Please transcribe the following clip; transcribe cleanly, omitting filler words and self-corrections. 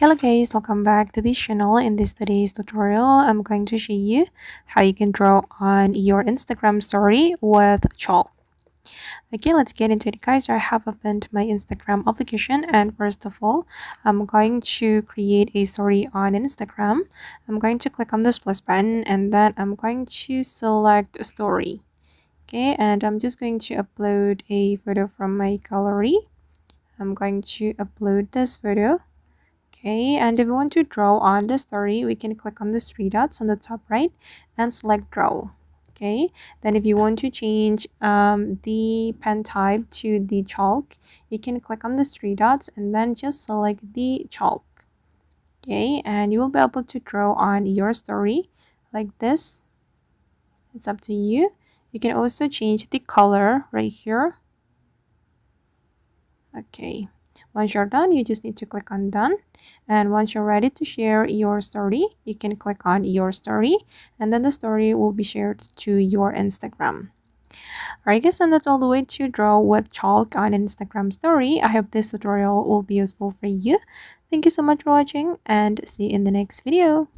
Hello guys, welcome back to this channel. In this today's tutorial, I'm going to show you how you can draw on your Instagram story with chalk. Okay, let's get into it guys. I have opened my Instagram application, and first of all, I'm going to create a story on Instagram. I'm going to click on this plus button and then I'm going to select a story. Okay, and I'm just going to upload a photo from my gallery. I'm going to upload this photo. Okay, and if we want to draw on the story, we can click on the three dots on the top right and select draw. Okay, then if you want to change the pen type to the chalk, you can click on the three dots and then just select the chalk. Okay, and you will be able to draw on your story like this. It's up to you. You can also change the color right here. Okay, once you're done, you just need to click on done, and once you're ready to share your story, you can click on your story and then the story will be shared to your Instagram. Alright guys, and that's all the way to draw with chalk on Instagram story. I hope this tutorial will be useful for you. Thank you so much for watching and see you in the next video.